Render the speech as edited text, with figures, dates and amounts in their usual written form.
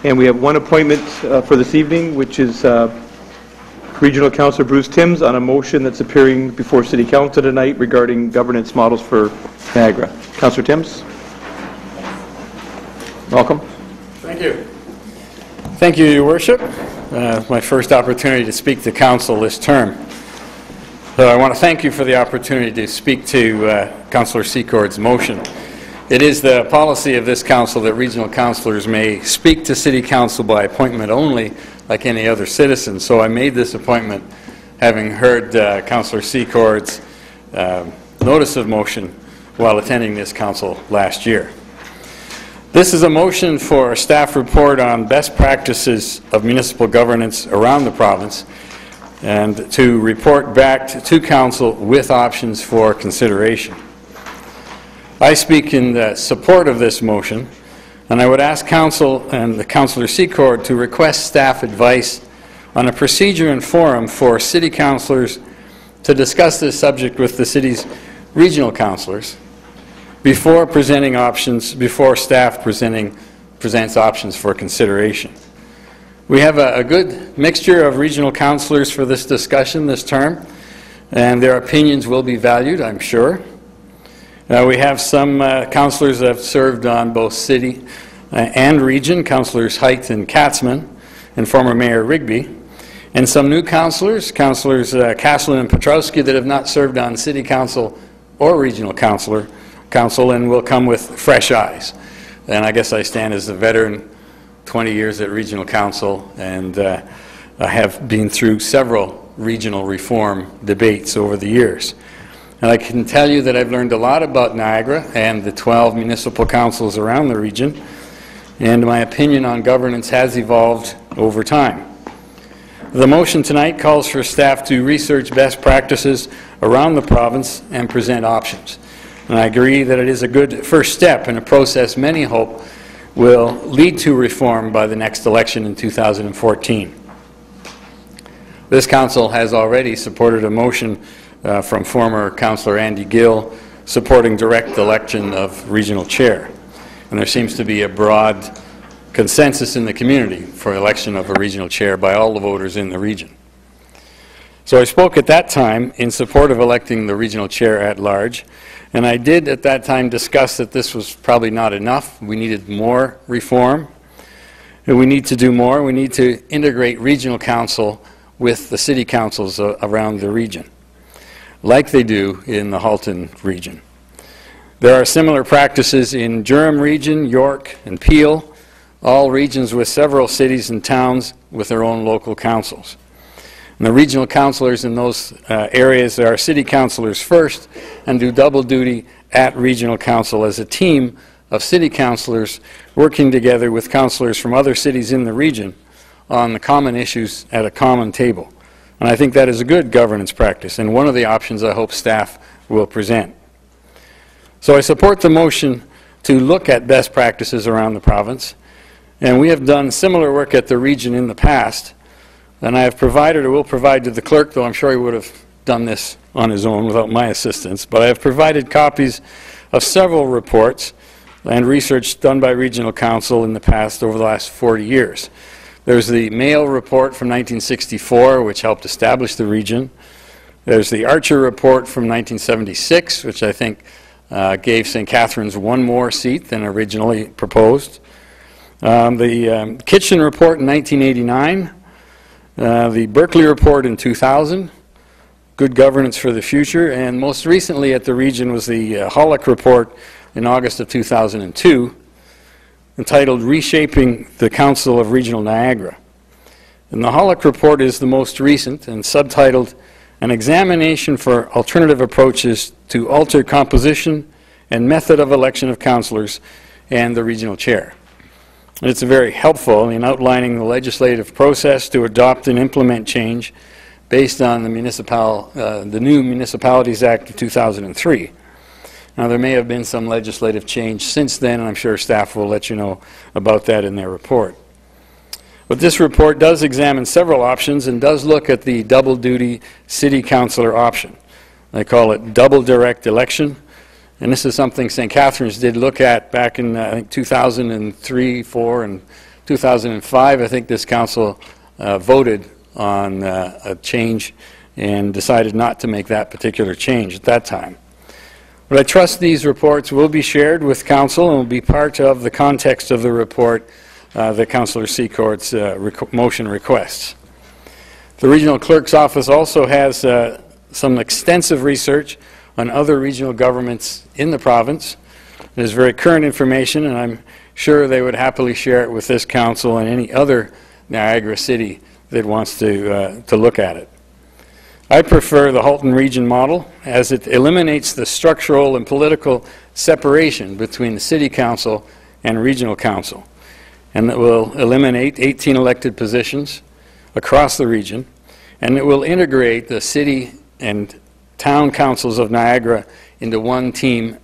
And we have one appointment for this evening, which is Regional Councillor Bruce Timms on a motion that's appearing before City Council tonight regarding governance models for Niagara. Councillor Timms. Welcome. Thank you. Thank you, Your Worship. My first opportunity to speak to Council this term. So I want to thank you for the opportunity to speak to Councillor Secord's motion. It is the policy of this Council that regional councillors may speak to City Council by appointment only, like any other citizen. So I made this appointment having heard Councillor Secord's notice of motion while attending this Council last year. This is a motion for a staff report on best practices of municipal governance around the province and to report back to Council with options for consideration. I speak in the support of this motion, and I would ask Council and the Councillor Secord to request staff advice on a procedure and forum for City Councillors to discuss this subject with the City's regional councillors before presenting options, before staff presents options for consideration. We have a good mixture of regional councillors for this discussion this term, and their opinions will be valued, I'm sure. We have some councillors that have served on both city and region, Councillors Height and Katzman, and former Mayor Rigby, and some new councillors, Councillors Caslin and Petrowski, that have not served on City Council or Regional Council and will come with fresh eyes. And I guess I stand as a veteran, 20 years at Regional Council, and I have been through several regional reform debates over the years. And I can tell you that I've learned a lot about Niagara and the 12 municipal councils around the region, and my opinion on governance has evolved over time. The motion tonight calls for staff to research best practices around the province and present options. And I agree that it is a good first step in a process many hope will lead to reform by the next election in 2014. This Council has already supported a motion from former Councillor Andy Gill supporting direct election of regional chair. And there seems to be a broad consensus in the community for election of a regional chair by all the voters in the region. So I spoke at that time in support of electing the regional chair at large, and I did at that time discuss that this was probably not enough. We needed more reform, and we need to do more. We need to integrate regional council with the city councils around the region, like they do in the Halton region. There are similar practices in Durham region, York, and Peel, all regions with several cities and towns with their own local councils. And the regional councillors in those areas are city councillors first and do double duty at regional council as a team of city councillors working together with councillors from other cities in the region on the common issues at a common table. And I think that is a good governance practice and one of the options I hope staff will present. So I support the motion to look at best practices around the province, and we have done similar work at the region in the past. And I have provided, or will provide to the clerk, though I'm sure he would have done this on his own without my assistance, but I have provided copies of several reports and research done by Regional Council in the past over the last 40 years. There's the Mayo report from 1964, which helped establish the region. There's the Archer report from 1976, which I think gave St. Catharines one more seat than originally proposed. The Kitchen report in 1989. The Berkeley report in 2000, Good Governance for the Future, and most recently at the region was the Hollick report in August of 2002, entitled Reshaping the Council of Regional Niagara. And the Hollick report is the most recent and subtitled An Examination for Alternative Approaches to Alter Composition and Method of Election of Councillors and the Regional Chair. And it's very helpful in outlining the legislative process to adopt and implement change based on the new Municipalities Act of 2003. Now, there may have been some legislative change since then, and I'm sure staff will let you know about that in their report. But this report does examine several options and does look at the double-duty city councillor option. They call it double direct election. And this is something St. Catharines did look at back in, I think, 2003, 4, and 2005, I think this council voted on a change and decided not to make that particular change at that time. But I trust these reports will be shared with council and will be part of the context of the report that Councillor Secor's motion requests. The Regional Clerk's Office also has some extensive research on other regional governments in the province. It is very current information, and I'm sure they would happily share it with this council and any other Niagara city that wants to look at it. I prefer the Halton Region model, as it eliminates the structural and political separation between the City Council and Regional Council, and that will eliminate 18 elected positions across the region, and it will integrate the City and Town Councils of Niagara into one team